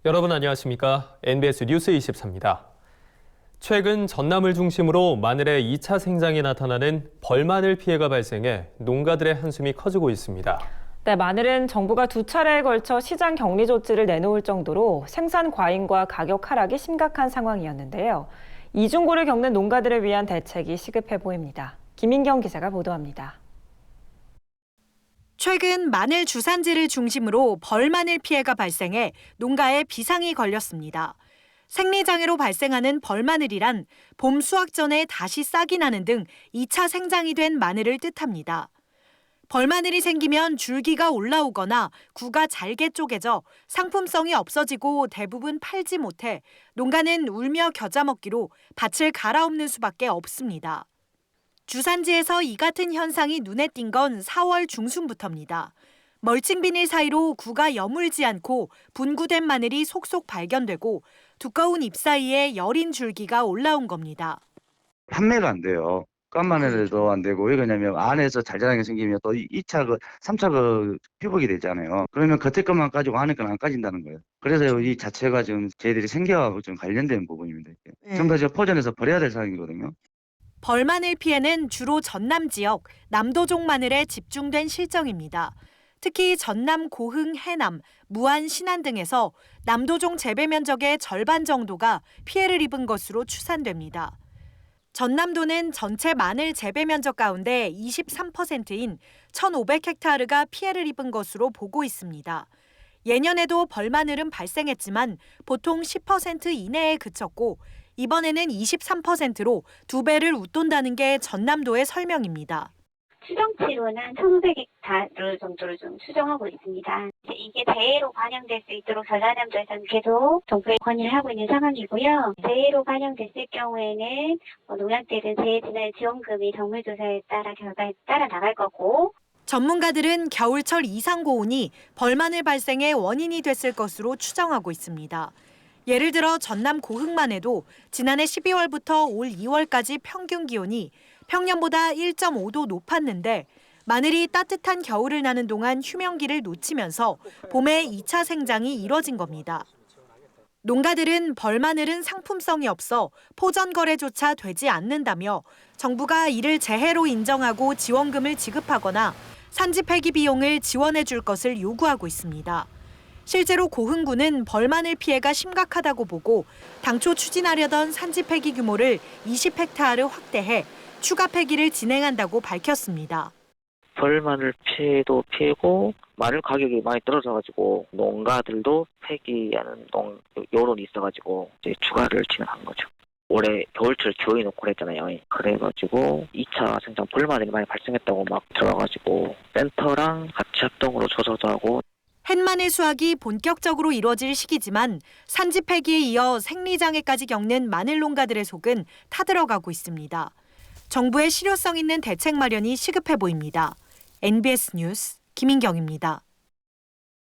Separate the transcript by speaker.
Speaker 1: 여러분 안녕하십니까? NBS 뉴스 24입니다. 최근 전남을 중심으로 마늘의 2차 생장에 나타나는 벌마늘 피해가 발생해 농가들의 한숨이 커지고 있습니다.
Speaker 2: 네, 마늘은 정부가 2차례에 걸쳐 시장 격리 조치를 내놓을 정도로 생산 과잉과 가격 하락이 심각한 상황이었는데요. 이중고를 겪는 농가들을 위한 대책이 시급해 보입니다. 김인경 기자가 보도합니다.
Speaker 3: 최근 마늘 주산지를 중심으로 벌마늘 피해가 발생해 농가에 비상이 걸렸습니다. 생리장애로 발생하는 벌마늘이란 봄 수확 전에 다시 싹이 나는 등 2차 생장이 된 마늘을 뜻합니다. 벌마늘이 생기면 줄기가 올라오거나 구가 잘게 쪼개져 상품성이 없어지고 대부분 팔지 못해 농가는 울며 겨자 먹기로 밭을 갈아엎는 수밖에 없습니다. 주산지에서 이 같은 현상이 눈에 띈 건 4월 중순부터입니다. 멀칭 비닐 사이로 구가 여물지 않고 분구된 마늘이 속속 발견되고 두꺼운 잎 사이에 여린 줄기가 올라온 겁니다.
Speaker 4: 판매가 안 돼요. 깐 마늘에도 안 되고, 왜 그러냐면 안에서 잘 자라게 생기면 또 2차 3차 피복이 되잖아요. 그러면 겉에 것만 까지고 안에 건 안 까진다는 거예요. 그래서 이 자체가 지금 저희들이 생계하고 좀 관련된 부분입니다. 전부 다 포장해서 버려야 될 상황이거든요.
Speaker 3: 벌마늘 피해는 주로 전남 지역, 남도종 마늘에 집중된 실정입니다. 특히 전남 고흥, 해남, 무안, 신안 등에서 남도종 재배 면적의 절반 정도가 피해를 입은 것으로 추산됩니다. 전남도는 전체 마늘 재배 면적 가운데 23%인 1,500헥타르가 피해를 입은 것으로 보고 있습니다. 예년에도 벌마늘은 발생했지만 보통 10% 이내에 그쳤고 이번에는 23%로 2배를 웃돈다는 게 전남도의 설명입니다.
Speaker 5: 추정치로는 1,500헥타르 정도를 좀 추정하고 있습니다. 이게 재해로 반영될 수 있도록 전라남도에서는 계속 정부에 건의를 하고 있는 상황이고요. 재해로 반영됐을 경우에는 농약들은 재해진할 지원금이 정밀조사에 따라 결과에 따라 나갈 거고.
Speaker 3: 전문가들은 겨울철 이상 고온이 벌마늘 발생의 원인이 됐을 것으로 추정하고 있습니다. 예를 들어 전남 고흥만 해도 지난해 12월부터 올 2월까지 평균 기온이 평년보다 1.5도 높았는데 마늘이 따뜻한 겨울을 나는 동안 휴명기를 놓치면서 봄에 2차 생장이 이뤄진 겁니다. 농가들은 벌마늘은 상품성이 없어 포전 거래조차 되지 않는다며 정부가 이를 재해로 인정하고 지원금을 지급하거나 산지 폐기 비용을 지원해 줄 것을 요구하고 있습니다. 실제로 고흥군은 벌마늘 피해가 심각하다고 보고 당초 추진하려던 산지 폐기 규모를 20헥타르 확대해 추가 폐기를 진행한다고 밝혔습니다.
Speaker 6: 벌마늘 피해도 피해고 마늘 가격이 많이 떨어져가지고 농가들도 폐기하는 여론이 있어가지고 이제 추가를 진행한 거죠. 올해 겨울철 기온이 높고 그랬잖아요. 그래가지고 2차 생장 벌마늘이 많이 발생했다고 막 들어가지고 센터랑 같이 합동으로 조사도 하고.
Speaker 3: 햇마늘 수확이 본격적으로 이뤄질 시기지만 산지 폐기에 이어 생리장애까지 겪는 마늘 농가들의 속은 타들어가고 있습니다. 정부의 실효성 있는 대책 마련이 시급해 보입니다. NBS 뉴스 김인경입니다.